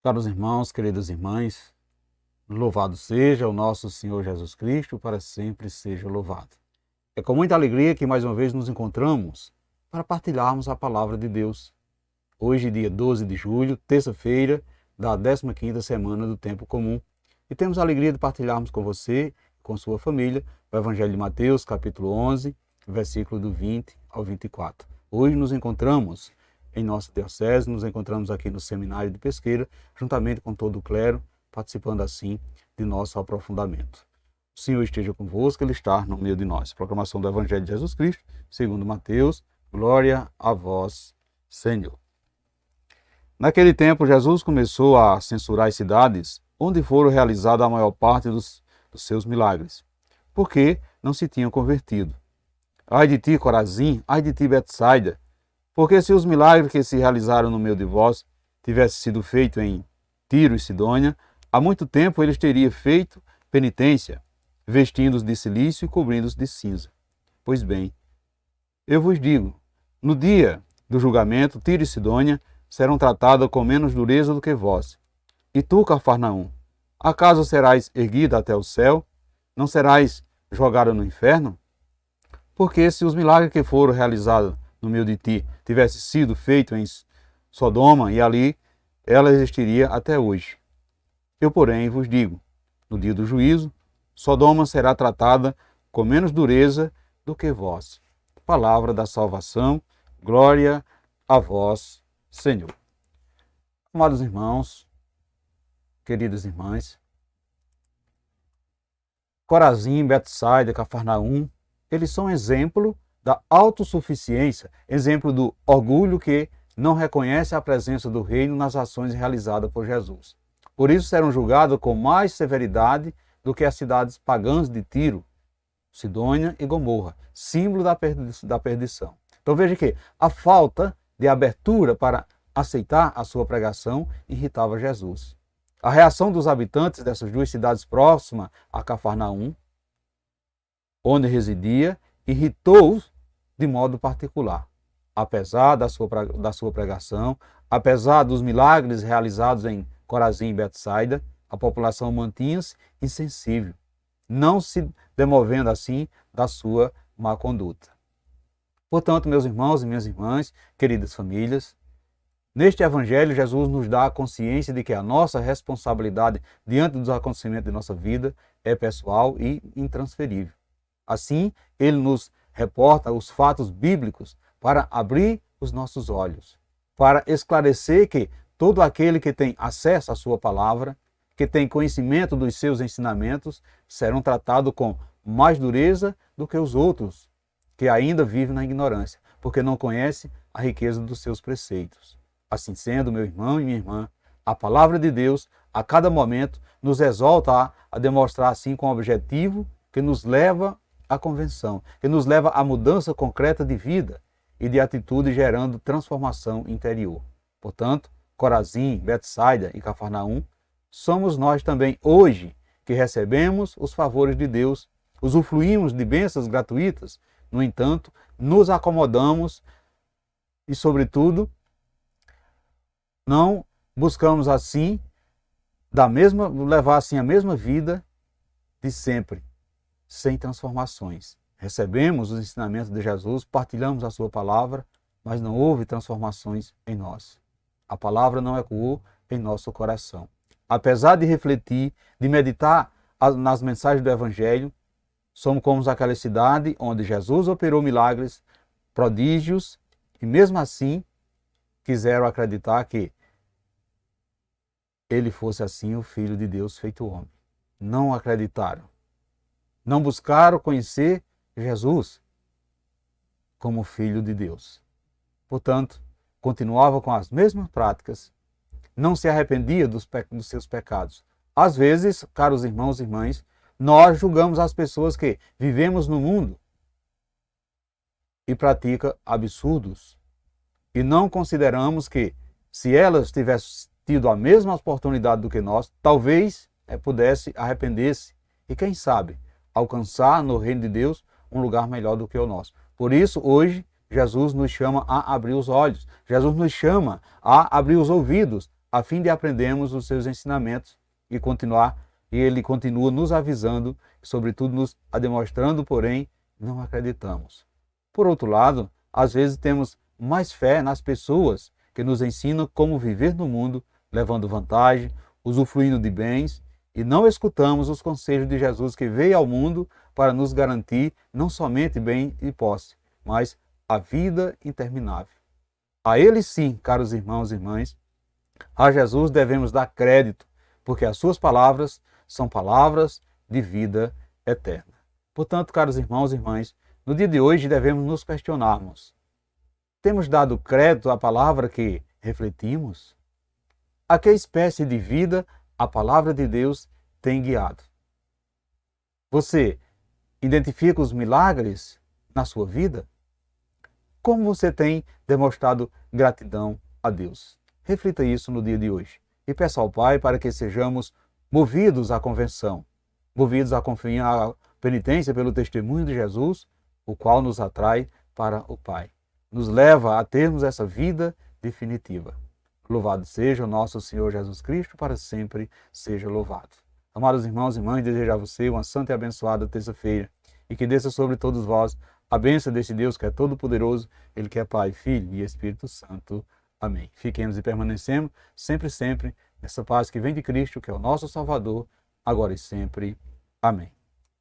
Caros irmãos, queridas irmãs, louvado seja o nosso Senhor Jesus Cristo, para sempre seja louvado. É com muita alegria que mais uma vez nos encontramos para partilharmos a palavra de Deus. Hoje, dia 12 de julho, terça-feira da 15ª semana do Tempo Comum. E temos a alegria de partilharmos com você e com sua família o Evangelho de Mateus, capítulo 11, versículo do 20 ao 24. Hoje nos encontramos em nossa diocese, nos encontramos aqui no Seminário de Pesqueira, juntamente com todo o clero, participando assim de nosso aprofundamento. O Senhor esteja convosco, Ele está no meio de nós. Proclamação do Evangelho de Jesus Cristo, segundo Mateus. Glória a vós, Senhor. Naquele tempo, Jesus começou a censurar as cidades onde foram realizados a maior parte dos seus milagres, porque não se tinham convertido. Ai de ti, Corazim, ai de ti, Betsaida, porque se os milagres que se realizaram no meio de vós tivessem sido feitos em Tiro e Sidônia, há muito tempo eles teriam feito penitência, vestindo-os de cilício e cobrindo-os de cinza. Pois bem, eu vos digo, no dia do julgamento, Tiro e Sidônia serão tratados com menos dureza do que vós. E tu, Cafarnaum, acaso serás erguida até o céu? Não serás jogada no inferno? Porque se os milagres que foram realizados no meio de ti tivessem sido feitos em Sodoma, e ali ela existiria até hoje. Eu, porém, vos digo, no dia do juízo, Sodoma será tratada com menos dureza do que vós. Palavra da salvação, glória a vós, Senhor. Amados irmãos, queridas irmãs, Corazim, Betsaida, Cafarnaum, eles são exemplo da autossuficiência, exemplo do orgulho que não reconhece a presença do reino nas ações realizadas por Jesus. Por isso serão julgados com mais severidade do que as cidades pagãs de Tiro, Sidônia e Gomorra, símbolo da perdição. Então veja que a falta de abertura para aceitar a sua pregação irritava Jesus. A reação dos habitantes dessas duas cidades próximas a Cafarnaum, onde residia, irritou-os de modo particular. Apesar da sua pregação, apesar dos milagres realizados em Corazim e Betsaida, a população mantinha-se insensível, não se demovendo assim da sua má conduta. Portanto, meus irmãos e minhas irmãs, queridas famílias, neste Evangelho, Jesus nos dá a consciência de que a nossa responsabilidade diante dos acontecimentos de nossa vida é pessoal e intransferível. Assim, ele nos reporta os fatos bíblicos para abrir os nossos olhos, para esclarecer que todo aquele que tem acesso à sua palavra, que tem conhecimento dos seus ensinamentos, serão tratados com mais dureza do que os outros, que ainda vivem na ignorância, porque não conhecem a riqueza dos seus preceitos. Assim sendo, meu irmão e minha irmã, a palavra de Deus, a cada momento, nos exalta a demonstrar assim com objetivo que nos leva à convenção, que nos leva à mudança concreta de vida e de atitude, gerando transformação interior. Portanto, Corazim, Betsaida e Cafarnaum, somos nós também hoje que recebemos os favores de Deus, usufruímos de bênçãos gratuitas, no entanto, nos acomodamos e, sobretudo, não buscamos assim levar assim a mesma vida de sempre, sem transformações. Recebemos os ensinamentos de Jesus, partilhamos a sua palavra, mas não houve transformações em nós. A palavra não ecoou em nosso coração. Apesar de refletir, de meditar nas mensagens do Evangelho, somos como aquela cidade onde Jesus operou milagres, prodígios, e mesmo assim quiseram acreditar que ele fosse assim o Filho de Deus feito homem. Não acreditaram. Não buscaram conhecer Jesus como Filho de Deus. Portanto, continuava com as mesmas práticas, não se arrependia dos seus pecados. Às vezes, caros irmãos e irmãs, nós julgamos as pessoas que vivemos no mundo e praticam absurdos e não consideramos que, se elas tivessem tido a mesma oportunidade do que nós, talvez pudesse arrepender-se e, quem sabe, alcançar no reino de Deus um lugar melhor do que o nosso. Por isso, hoje, Jesus nos chama a abrir os olhos, Jesus nos chama a abrir os ouvidos a fim de aprendermos os seus ensinamentos e ele continua nos avisando, sobretudo nos demonstrando, porém, não acreditamos. Por outro lado, às vezes temos mais fé nas pessoas que nos ensinam como viver no mundo, levando vantagem, usufruindo de bens, e não escutamos os conselhos de Jesus que veio ao mundo para nos garantir não somente bem e posse, mas a vida interminável. A Ele sim, caros irmãos e irmãs, a Jesus devemos dar crédito, porque as suas palavras são palavras de vida eterna. Portanto, caros irmãos e irmãs, no dia de hoje devemos nos questionarmos: temos dado crédito à palavra que refletimos? A que espécie de vida a palavra de Deus tem guiado? Você identifica os milagres na sua vida? Como você tem demonstrado gratidão a Deus? Reflita isso no dia de hoje e peça ao Pai para que sejamos movidos à convenção, movidos à penitência pelo testemunho de Jesus, o qual nos atrai para o Pai, nos leva a termos essa vida definitiva. Louvado seja o nosso Senhor Jesus Cristo, para sempre seja louvado. Amados irmãos e irmãs, desejo a você uma santa e abençoada terça-feira e que desça sobre todos vós a bênção desse Deus que é todo-poderoso, Ele que é Pai, Filho e Espírito Santo. Amém. Fiquemos e permanecemos sempre nessa paz que vem de Cristo, que é o nosso Salvador, agora e sempre. Amém.